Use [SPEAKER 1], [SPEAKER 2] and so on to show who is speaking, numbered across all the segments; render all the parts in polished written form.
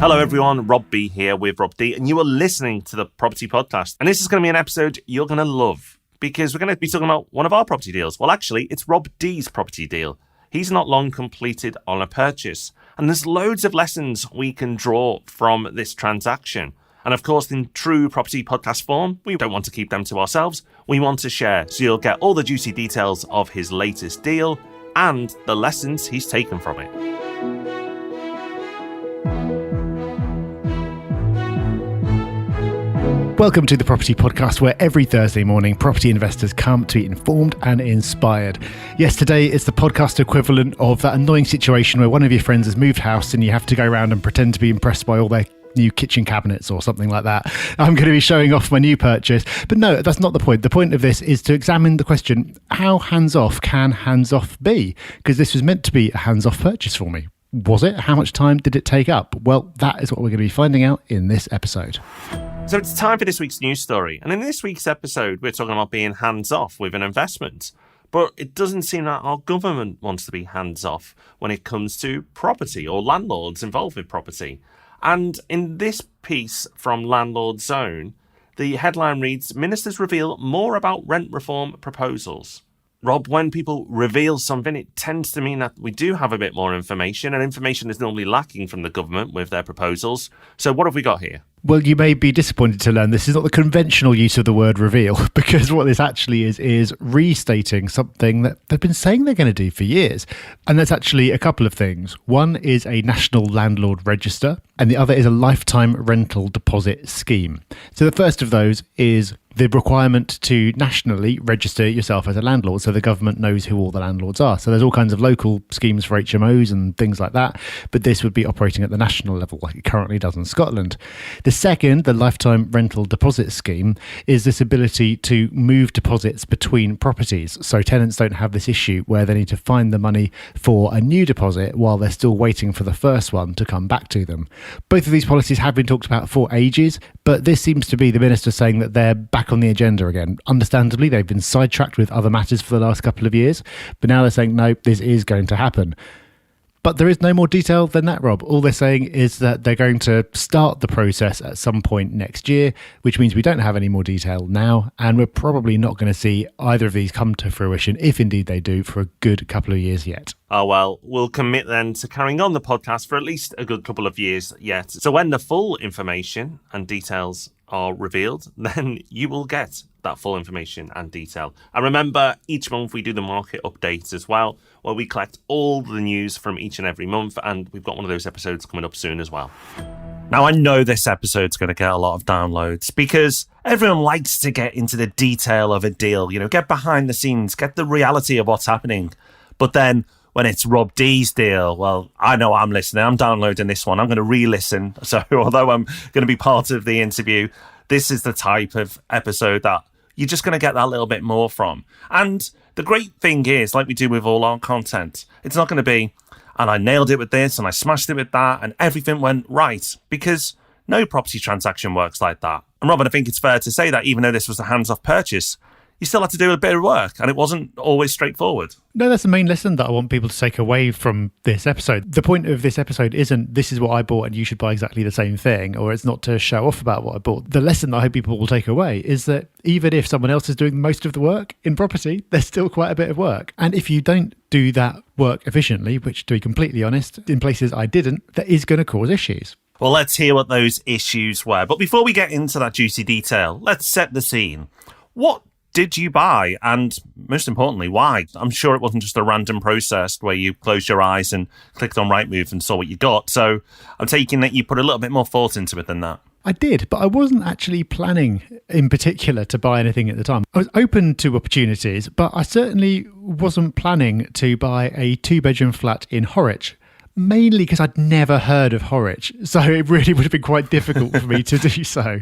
[SPEAKER 1] Hello everyone, Rob B here with Rob D, and you are listening to the Property Podcast. And this is going to be an episode you're going to love, because we're going to be talking about one of our property deals. Well, actually, it's Rob D's property deal. He's not long completed on a purchase, and there's loads of lessons we can draw from this transaction. And of course, in true Property Podcast form, we don't want to keep them to ourselves. We want to share, so you'll get all the juicy details of his latest deal and the lessons he's taken from it.
[SPEAKER 2] Welcome to the Property Podcast, where every Thursday morning property investors come to be informed and inspired. Yes, today is the podcast equivalent of that annoying situation where one of your friends has moved house and you have to go around and pretend to be impressed by all their new kitchen cabinets or something like that. I'm going to be showing off my new purchase. But no, that's not the point. The point of this is to examine the question, how hands-off can hands-off be? Because this was meant to be a hands-off purchase for me. Was it? How much time did it take up? Well, that is what we're going to be finding out in this episode.
[SPEAKER 1] So it's time for this week's news story. And in this week's episode, we're talking about being hands-off with an investment. But it doesn't seem that our government wants to be hands-off when it comes to property or landlords involved with property. And in this piece from Landlord Zone, the headline reads, Ministers reveal more about rent reform proposals. Rob, when people reveal something, it tends to mean that we do have a bit more information, and information is normally lacking from the government with their proposals. So what have we got here?
[SPEAKER 2] Well, you may be disappointed to learn this is not the conventional use of the word reveal, because what this actually is restating something that they've been saying they're going to do for years. And that's actually a couple of things. One is a national landlord register, and the other is a lifetime rental deposit scheme. So the first of those is the requirement to nationally register yourself as a landlord so the government knows who all the landlords are. So there's all kinds of local schemes for HMOs and things like that, but this would be operating at the national level like it currently does in Scotland. The second, the lifetime rental deposit scheme, is this ability to move deposits between properties. So tenants don't have this issue where they need to find the money for a new deposit while they're still waiting for the first one to come back to them. Both of these policies have been talked about for ages, but this seems to be the minister saying that they're back on the agenda again. Understandably, they've been sidetracked with other matters for the last couple of years, but now they're saying, no, this is going to happen. But there is no more detail than that, Rob. All they're saying is that they're going to start the process at some point next year, which means we don't have any more detail now, and we're probably not going to see either of these come to fruition, if indeed they do, for a good couple of years yet.
[SPEAKER 1] Oh, well, we'll commit then to carrying on the podcast for at least a good couple of years yet. So when the full information and details are revealed, then you will get that full information and detail. And remember, each month we do the market updates as well, where we collect all the news from each and every month, and we've got one of those episodes coming up soon as well. Now, I know this episode's going to get a lot of downloads because everyone likes to get into the detail of a deal, get behind the scenes, get the reality of what's happening. But then when it's Rob D's deal, well, I know I'm listening. I'm downloading this one. I'm going to re-listen. So although I'm going to be part of the interview, this is the type of episode that you're just going to get that little bit more from. And the great thing is, like we do with all our content, it's not going to be, and I nailed it with this and I smashed it with that and everything went right, because no property transaction works like that. And Robin, I think it's fair to say that even though this was a hands-off purchase, you still had to do a bit of work, and it wasn't always straightforward. No,
[SPEAKER 2] that's the main lesson that I want people to take away from this episode. The point of this episode isn't this is what I bought and you should buy exactly the same thing, or it's not to show off about what I bought. The lesson that I hope people will take away is that even if someone else is doing most of the work in property, there's still quite a bit of work. And if you don't do that work efficiently, which to be completely honest, in places I didn't, that is going to cause issues.
[SPEAKER 1] Well, let's hear what those issues were. But before we get into that juicy detail, let's set the scene. What did you buy? And most importantly, why? I'm sure it wasn't just a random process where you closed your eyes and clicked on Rightmove and saw what you got. So I'm taking that you put a little bit more thought into it than that.
[SPEAKER 2] I did, but I wasn't actually planning in particular to buy anything at the time. I was open to opportunities, but I certainly wasn't planning to buy a 2-bedroom flat in Horwich. Mainly because I'd never heard of Horwich, so it really would have been quite difficult for me to do so.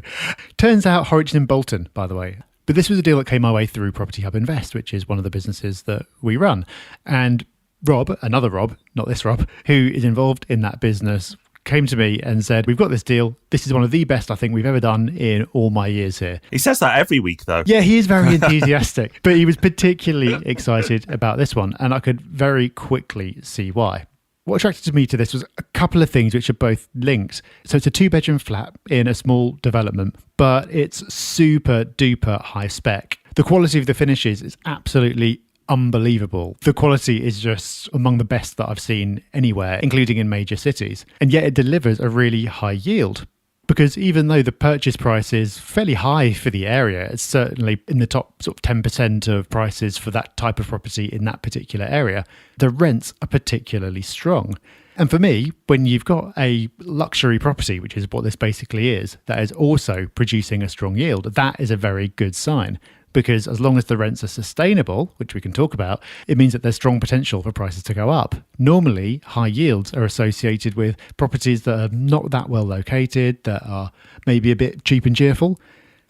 [SPEAKER 2] Turns out Horwich is in Bolton, by the way. But this was a deal that came my way through Property Hub Invest, which is one of the businesses that we run. And Rob, another Rob, not this Rob, who is involved in that business, came to me and said, we've got this deal. This is one of the best I think we've ever done in all my years here.
[SPEAKER 1] He says that every week, though.
[SPEAKER 2] Yeah, he is very enthusiastic, but he was particularly excited about this one. And I could very quickly see why. What attracted me to this was a couple of things which are both linked. So it's a 2-bedroom flat in a small development, but it's super duper high spec. The quality of the finishes is absolutely unbelievable. The quality is just among the best that I've seen anywhere, including in major cities. And yet it delivers a really high yield. Because even though the purchase price is fairly high for the area, it's certainly in the top sort of 10% of prices for that type of property in that particular area, the rents are particularly strong. And for me, when you've got a luxury property, which is what this basically is, that is also producing a strong yield, that is a very good sign. Because as long as the rents are sustainable, which we can talk about, it means that there's strong potential for prices to go up. Normally, high yields are associated with properties that are not that well located, that are maybe a bit cheap and cheerful.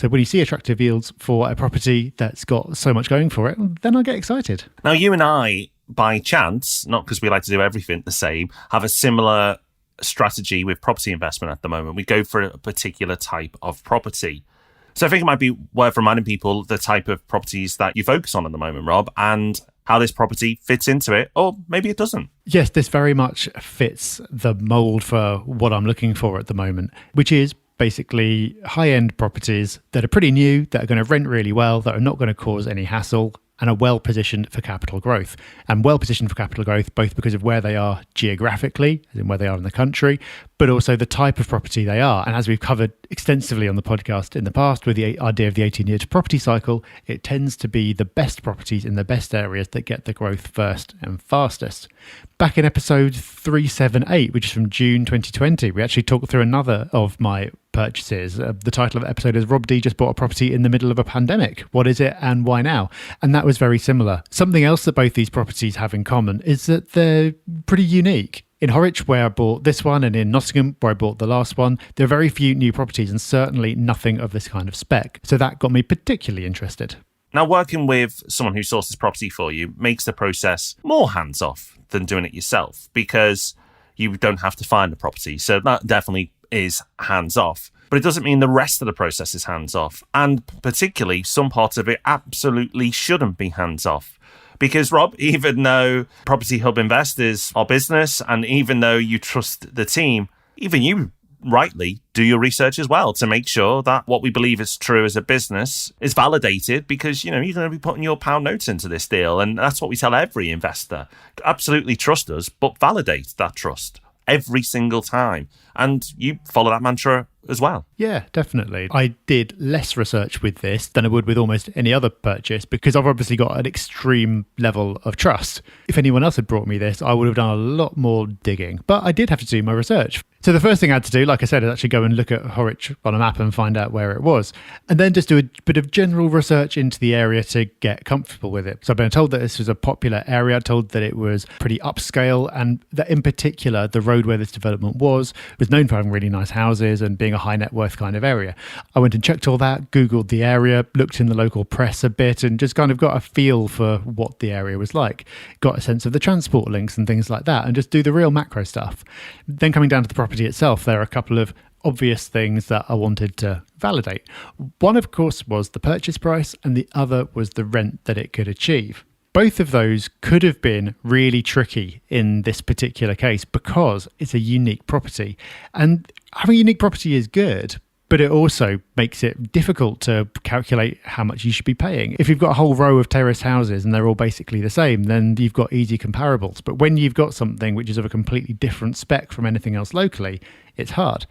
[SPEAKER 2] So when you see attractive yields for a property that's got so much going for it, then I get excited.
[SPEAKER 1] Now, you and I, by chance, not because we like to do everything the same, have a similar strategy with property investment at the moment. We go for a particular type of property. So I think it might be worth reminding people the type of properties that you focus on at the moment, Rob, and how this property fits into it, or maybe it doesn't.
[SPEAKER 2] Yes, this very much fits the mold for what I'm looking for at the moment, which is basically high-end properties that are pretty new, that are going to rent really well, that are not going to cause any hassle, and are well positioned for capital growth. And well positioned for capital growth, both because of where they are geographically, as in where they are in the country, but also the type of property they are. And as we've covered extensively on the podcast in the past with the idea of the 18-year property cycle, it tends to be the best properties in the best areas that get the growth first and fastest. Back in episode 378, which is from June 2020, we actually talked through another of my purchases. The title of the episode is Rob D just bought a property in the middle of a pandemic. What is it and why now? And that was very similar. Something else that both these properties have in common is that they're pretty unique. In Horwich, where I bought this one, and in Nottingham, where I bought the last one, there are very few new properties and certainly nothing of this kind of spec. So that got me particularly interested.
[SPEAKER 1] Now, working with someone who sources property for you makes the process more hands-off than doing it yourself, because you don't have to find the property. So that definitely is hands-off. But it doesn't mean the rest of the process is hands-off. And particularly, some parts of it absolutely shouldn't be hands-off. Because, Rob, even though Property Hub Invest is our business, and even though you trust the team, even you rightly do your research as well to make sure that what we believe is true as a business is validated, because, you know, you're going to be putting your pound notes into this deal. And that's what we tell every investor. Absolutely trust us, but validate that trust every single time. And you follow that mantra as well.
[SPEAKER 2] Yeah, definitely. I did less research with this than I would with almost any other purchase, because I've obviously got an extreme level of trust. If anyone else had brought me this, I would have done a lot more digging, but I did have to do my research. So the first thing I had to do, like I said, is actually go and look at Horwich on a map and find out where it was, and then just do a bit of general research into the area to get comfortable with it. So I've been told that this was a popular area, told that it was pretty upscale, and that in particular, the road where this development was known for having really nice houses and being a high net worth kind of area. I went and checked all that, Googled the area, looked in the local press a bit, and just kind of got a feel for what the area was like. Got a sense of the transport links and things like that, and just do the real macro stuff. Then coming down to the property itself, there are a couple of obvious things that I wanted to validate. One, of course, was the purchase price, and the other was the rent that it could achieve. Both of those could have been really tricky in this particular case because it's a unique property. And having a unique property is good, but it also makes it difficult to calculate how much you should be paying. If you've got a whole row of terraced houses and they're all basically the same, then you've got easy comparables. But when you've got something which is of a completely different spec from anything else locally, it's hard.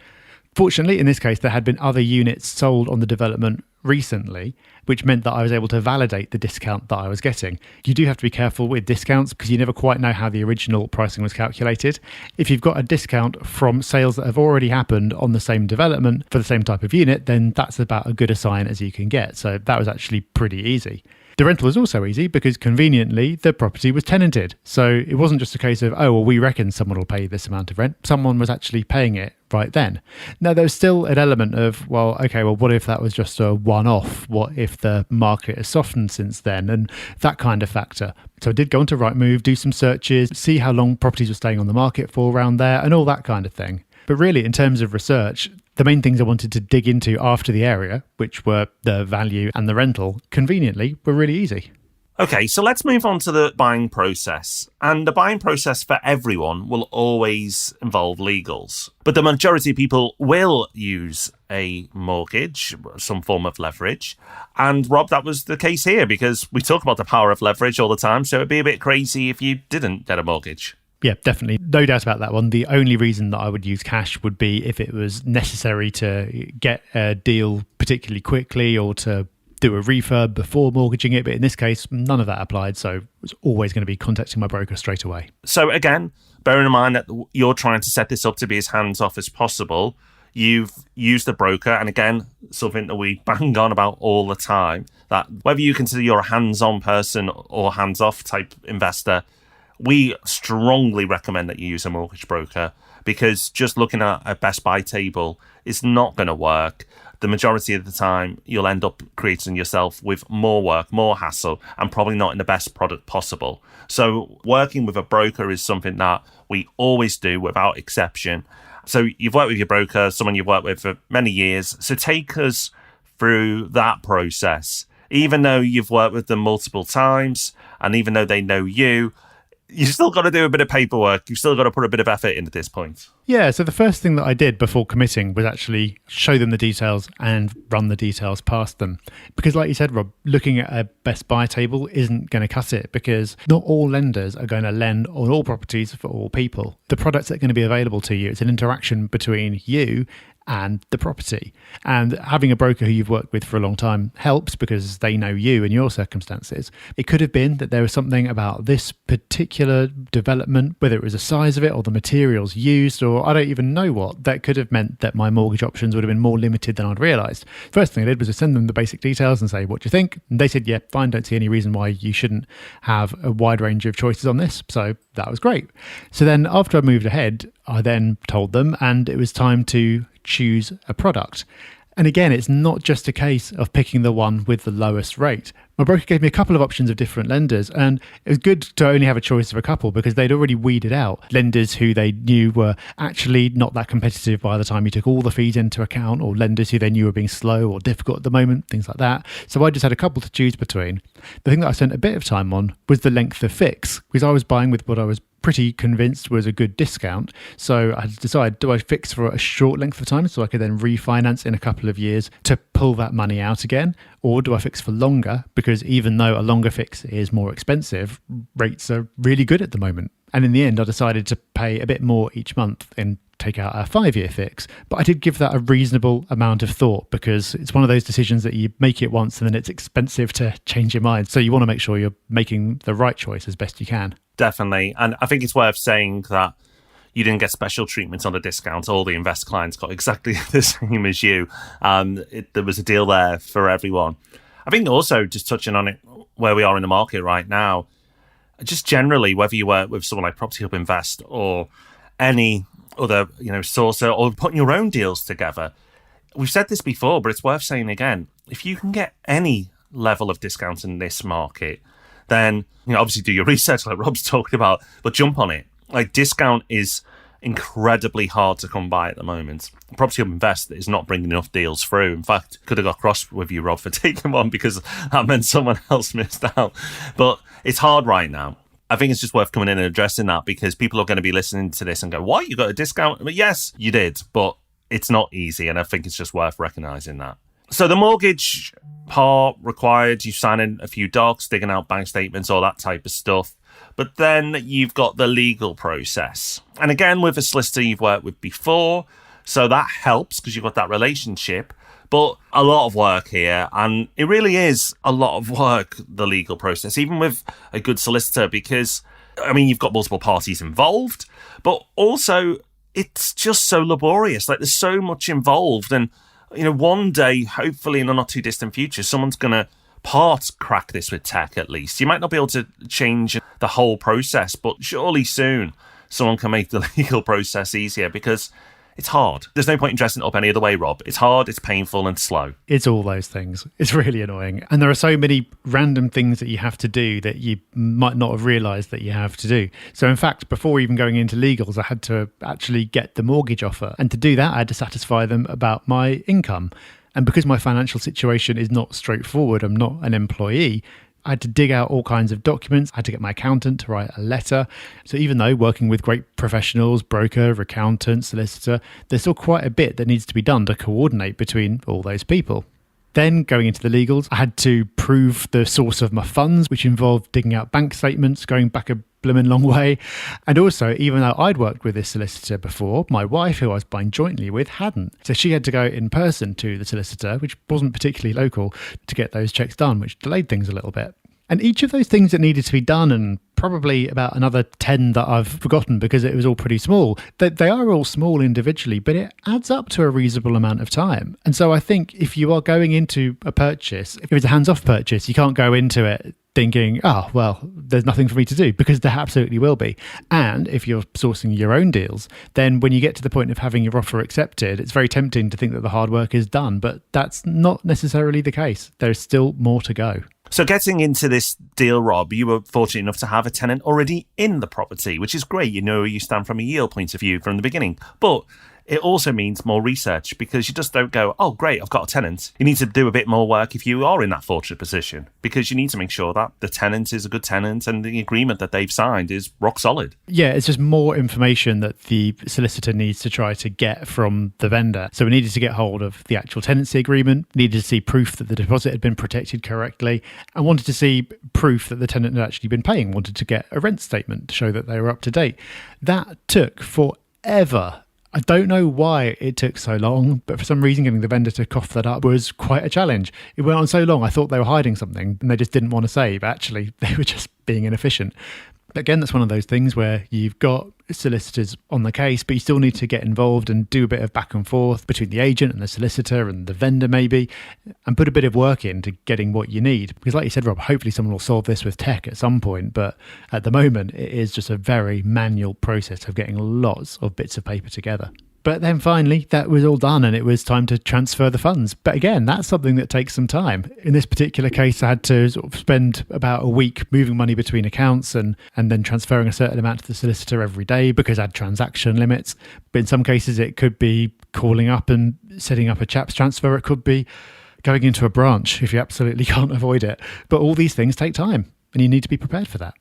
[SPEAKER 2] Fortunately, in this case, there had been other units sold on the development recently, which meant that I was able to validate the discount that I was getting. You do have to be careful with discounts because you never quite know how the original pricing was calculated. If you've got a discount from sales that have already happened on the same development for the same type of unit, then that's about as good a sign as you can get. So that was actually pretty easy. The rental was also easy because conveniently the property was tenanted. So it wasn't just a case of, oh, well, we reckon someone will pay this amount of rent. Someone was actually paying it right then. Now, there was still an element of, well, okay, well, what if that was just a one-off? What if the market has softened since then? And that kind of factor. So I did go onto Rightmove, do some searches, see how long properties were staying on the market for around there and all that kind of thing. But really, in terms of research, the main things I wanted to dig into after the area, which were the value and the rental, conveniently, were really easy.
[SPEAKER 1] Okay, so let's move on to the buying process. And the buying process for everyone will always involve legals. But the majority of people will use a mortgage, some form of leverage. And Rob, that was the case here because we talk about the power of leverage all the time. So it'd be a bit crazy if you didn't get a mortgage.
[SPEAKER 2] Yeah, definitely. No doubt about that one. The only reason that I would use cash would be if it was necessary to get a deal particularly quickly or to do a refurb before mortgaging it. But in this case, none of that applied. So I was always going to be contacting my broker straight away.
[SPEAKER 1] So again, bearing in mind that you're trying to set this up to be as hands-off as possible, you've used a broker. And again, something that we bang on about all the time, that whether you consider you're a hands-on person or hands-off type investor, we strongly recommend that you use a mortgage broker because just looking at a best buy table is not going to work. The majority of the time, you'll end up creating yourself with more work, more hassle, and probably not in the best product possible. So working with a broker is something that we always do without exception. So you've worked with your broker, someone you've worked with for many years. So take us through that process. Even though you've worked with them multiple times, and even though they know you still got to do a bit of paperwork. You've still got to put a bit of effort into this point.
[SPEAKER 2] Yeah, so the first thing that I did before committing was actually show them the details and run the details past them. Because like you said, Rob, looking at a best buy table isn't going to cut it because not all lenders are going to lend on all properties for all people. The products that are going to be available to you, it's an interaction between you and the property. And having a broker who you've worked with for a long time helps because they know you and your circumstances. It could have been that there was something about this particular development, whether it was the size of it or the materials used, or I don't even know what, that could have meant that my mortgage options would have been more limited than I'd realised. First thing I did was to send them the basic details and say, what do you think? And they said, yeah, fine, don't see any reason why you shouldn't have a wide range of choices on this. So that was great. So then after I moved ahead, I then told them, and it was time to choose a product. And again, it's not just a case of picking the one with the lowest rate. My broker gave me a couple of options of different lenders, and it was good to only have a choice of a couple because they'd already weeded out lenders who they knew were actually not that competitive by the time you took all the fees into account, or lenders who they knew were being slow or difficult at the moment, things like that. So I just had a couple to choose between. The thing that I spent a bit of time on was the length of fix, because I was buying with what I was pretty convinced was a good discount. So I had to decide, do I fix for a short length of time so I could then refinance in a couple of years to pull that money out again? Or do I fix for longer? Because even though a longer fix is more expensive, rates are really good at the moment. And in the end, I decided to pay a bit more each month and take out a 5-year fix. But I did give that a reasonable amount of thought because it's one of those decisions that you make it once and then it's expensive to change your mind. So you want to make sure you're making the right choice as best you can.
[SPEAKER 1] Definitely. And I think it's worth saying that you didn't get special treatment on the discount. All the investor clients got exactly the same as you. There was a deal there for everyone. I think also just touching on it, where we are in the market right now, just generally, whether you work with someone like Property Hub Invest or any other, sourcer, or putting your own deals together, we've said this before, but it's worth saying again. If you can get any level of discount in this market, then obviously do your research like Rob's talking about, but jump on it. Like, discount is incredibly hard to come by at the moment. Property Hub Invest is not bringing enough deals through. In fact, could have got cross with you, Rob, for taking one because that meant someone else missed out. But it's hard right now. I think it's just worth coming in and addressing that because people are going to be listening to this and go, what, you got a discount? But yes, you did, but it's not easy. And I think it's just worth recognising that. So the mortgage part required, you sign in a few docs, digging out bank statements, all that type of stuff. But then you've got the legal process. And again, with a solicitor you've worked with before, so that helps because you've got that relationship. But a lot of work here, and it really is a lot of work, the legal process, even with a good solicitor, because, you've got multiple parties involved, but also it's just so laborious. Like, there's so much involved. And, one day, hopefully in a not too distant future, someone's going to crack this with tech at least. You might not be able to change the whole process, but surely soon someone can make the legal process easier because it's hard. There's no point in dressing it up any other way, Rob. It's hard, it's painful and slow.
[SPEAKER 2] It's all those things. It's really annoying. And there are so many random things that you have to do that you might not have realised that you have to do. So in fact, before even going into legals, I had to actually get the mortgage offer. And to do that, I had to satisfy them about my income. And because my financial situation is not straightforward, I'm not an employee, I had to dig out all kinds of documents. I had to get my accountant to write a letter. So even though working with great professionals, broker, accountant, solicitor, there's still quite a bit that needs to be done to coordinate between all those people. Then going into the legals, I had to prove the source of my funds, which involved digging out bank statements, going back a blooming long way. And also, even though I'd worked with this solicitor before, my wife, who I was buying jointly with, hadn't. So she had to go in person to the solicitor, which wasn't particularly local, to get those checks done, which delayed things a little bit. And each of those things that needed to be done, and probably about another 10 that I've forgotten because it was all pretty small, they are all small individually, but it adds up to a reasonable amount of time. And so I think if you are going into a purchase, if it's a hands-off purchase, you can't go into it thinking, oh, well, there's nothing for me to do, because there absolutely will be. And if you're sourcing your own deals, then when you get to the point of having your offer accepted, it's very tempting to think that the hard work is done, but that's not necessarily the case. There's still more to go.
[SPEAKER 1] So getting into this deal, Rob, you were fortunate enough to have a tenant already in the property, which is great. You know where you stand from a yield point of view from the beginning. But it also means more research, because you just don't go, oh, great, I've got a tenant. You need to do a bit more work if you are in that fortunate position, because you need to make sure that the tenant is a good tenant and the agreement that they've signed is rock solid.
[SPEAKER 2] Yeah, it's just more information that the solicitor needs to try to get from the vendor. So we needed to get hold of the actual tenancy agreement, needed to see proof that the deposit had been protected correctly, and wanted to see proof that the tenant had actually been paying, wanted to get a rent statement to show that they were up to date. That took forever. I don't know why it took so long, but for some reason getting the vendor to cough that up was quite a challenge. It went on so long, I thought they were hiding something and they just didn't want to say, but actually they were just being inefficient. But again, that's one of those things where you've got solicitors on the case, but you still need to get involved and do a bit of back and forth between the agent and the solicitor and the vendor maybe, and put a bit of work into getting what you need. Because like you said, Rob, hopefully someone will solve this with tech at some point, but at the moment it is just a very manual process of getting lots of bits of paper together. But then finally, that was all done and it was time to transfer the funds. But again, that's something that takes some time. In this particular case, I had to sort of spend about a week moving money between accounts and then transferring a certain amount to the solicitor every day because I had transaction limits. But in some cases, it could be calling up and setting up a CHAPS transfer. It could be going into a branch if you absolutely can't avoid it. But all these things take time and you need to be prepared for that.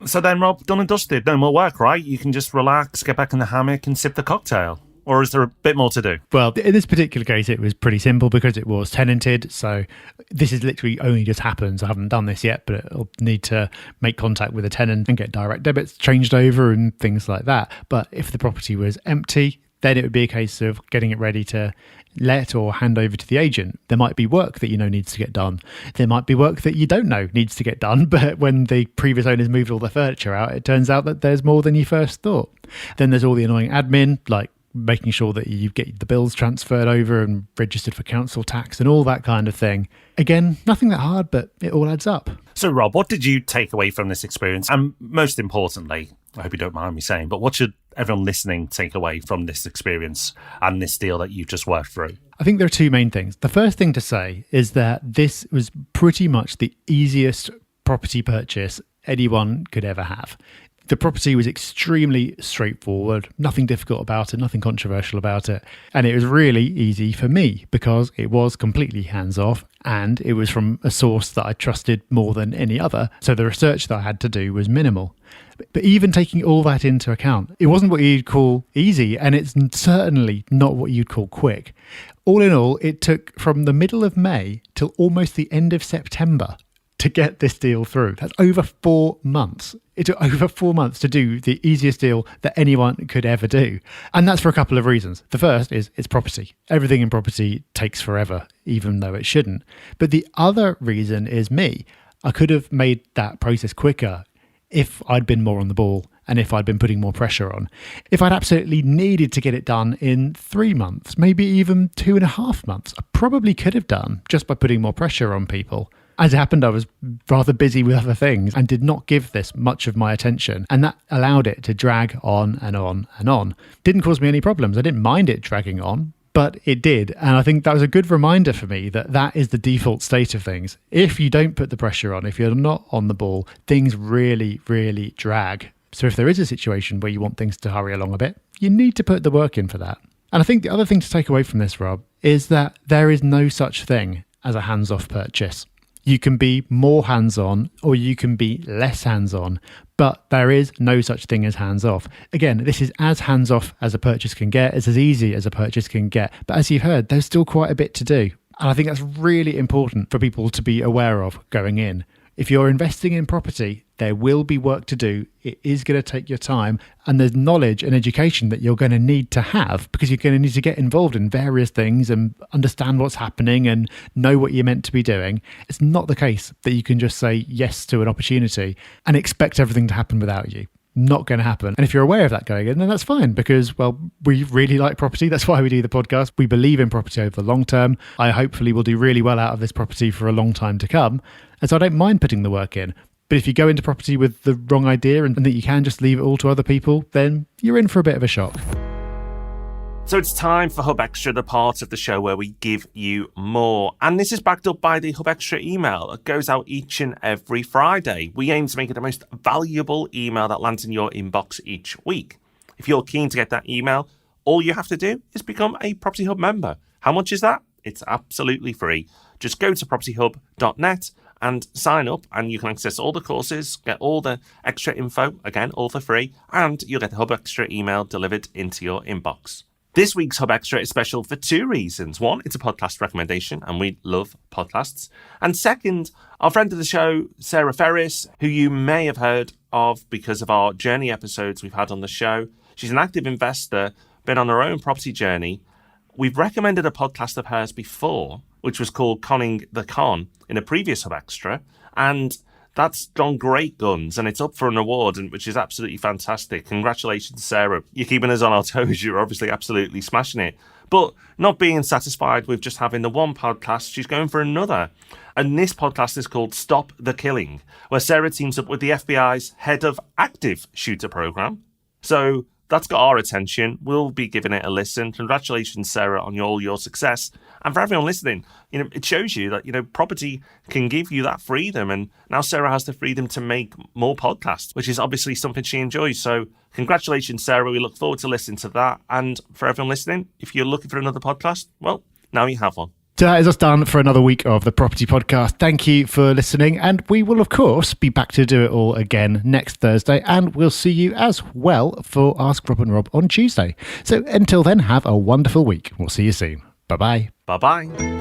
[SPEAKER 1] So then, Rob, done and dusted. No more work, right? You can just relax, get back in the hammock and sip the cocktail. Or is there a bit more to do?
[SPEAKER 2] Well, in this particular case, it was pretty simple because it was tenanted. So this is literally only just happened. I haven't done this yet, but I'll need to make contact with a tenant and get direct debits changed over and things like that. But if the property was empty, then it would be a case of getting it ready to let or hand over to the agent. There might be work that you know needs to get done. There might be work that you don't know needs to get done, but when the previous owners moved all their furniture out, it turns out that there's more than you first thought. Then there's all the annoying admin, like making sure that you get the bills transferred over and registered for council tax and all that kind of thing. Again, nothing that hard, but it all adds up.
[SPEAKER 1] So, Rob, what did you take away from this experience? And most importantly, I hope you don't mind me saying, but what should everyone listening take away from this experience and this deal that you've just worked through?
[SPEAKER 2] I think there are two main things. The first thing to say is that this was pretty much the easiest property purchase anyone could ever have. The property was extremely straightforward, nothing difficult about it, nothing controversial about it. And it was really easy for me because it was completely hands-off and it was from a source that I trusted more than any other. So the research that I had to do was minimal. But even taking all that into account, it wasn't what you'd call easy, and it's certainly not what you'd call quick. All in all, it took from the middle of May till almost the end of September to get this deal through. That's over 4 months. It took over 4 months to do the easiest deal that anyone could ever do. And that's for a couple of reasons. The first is it's property. Everything in property takes forever, even though it shouldn't. But the other reason is me. I could have made that process quicker if I'd been more on the ball and if I'd been putting more pressure on. If I'd absolutely needed to get it done in 3 months, maybe even 2.5 months, I probably could have done just by putting more pressure on people. As it happened, I was rather busy with other things and did not give this much of my attention. And that allowed it to drag on and on and on. Didn't cause me any problems. I didn't mind it dragging on, but it did. And I think that was a good reminder for me that that is the default state of things. If you don't put the pressure on, if you're not on the ball, things really, really drag. So if there is a situation where you want things to hurry along a bit, you need to put the work in for that. And I think the other thing to take away from this, Rob, is that there is no such thing as a hands-off purchase. You can be more hands-on or you can be less hands-on, but there is no such thing as hands-off. Again, this is as hands-off as a purchase can get. It's as easy as a purchase can get. But as you've heard, there's still quite a bit to do. And I think that's really important for people to be aware of going in. If you're investing in property, there will be work to do. It is going to take your time, and there's knowledge and education that you're going to need to have, because you're going to need to get involved in various things and understand what's happening and know what you're meant to be doing. It's not the case that you can just say yes to an opportunity and expect everything to happen without you. Not going to happen. And if you're aware of that going in, then that's fine, because, well, we really like property. That's why we do the podcast. We believe in property over the long term. I hopefully will do really well out of this property for a long time to come. And so I don't mind putting the work in. But if you go into property with the wrong idea and that you can just leave it all to other people, then you're in for a bit of a shock.
[SPEAKER 1] So it's time for Hub Extra, the part of the show where we give you more. And this is backed up by the Hub Extra email. It goes out each and every Friday. We aim to make it the most valuable email that lands in your inbox each week. If you're keen to get that email, all you have to do is become a Property Hub member. How much is that? It's absolutely free. Just go to propertyhub.net and sign up, and you can access all the courses, get all the extra info, again, all for free, and you'll get the Hub Extra email delivered into your inbox. This week's Hub Extra is special for two reasons. One, it's a podcast recommendation, and we love podcasts. And second, our friend of the show, Sarah Ferris, who you may have heard of because of our journey episodes we've had on the show. She's an active investor, been on her own property journey. We've recommended a podcast of hers before, which was called Conning the Con, in a previous Hub Extra, and that's gone great guns, and it's up for an award, which is absolutely fantastic. Congratulations, Sarah. You're keeping us on our toes. You're obviously absolutely smashing it. But not being satisfied with just having the one podcast, she's going for another. And this podcast is called Stop the Killing, where Sarah teams up with the FBI's head of active shooter program. So that's got our attention. We'll be giving it a listen. Congratulations, Sarah, on all your success. And for everyone listening, it shows you that, property can give you that freedom. And now Sarah has the freedom to make more podcasts, which is obviously something she enjoys. So congratulations, Sarah. We look forward to listening to that. And for everyone listening, if you're looking for another podcast, well, now you have one.
[SPEAKER 2] So that is us done for another week of the Property Podcast. Thank you for listening, and we will, of course, be back to do it all again next Thursday, and we'll see you as well for Ask Rob and Rob on Tuesday. So until then, have a wonderful week. We'll see you soon. Bye-bye.
[SPEAKER 1] Bye-bye.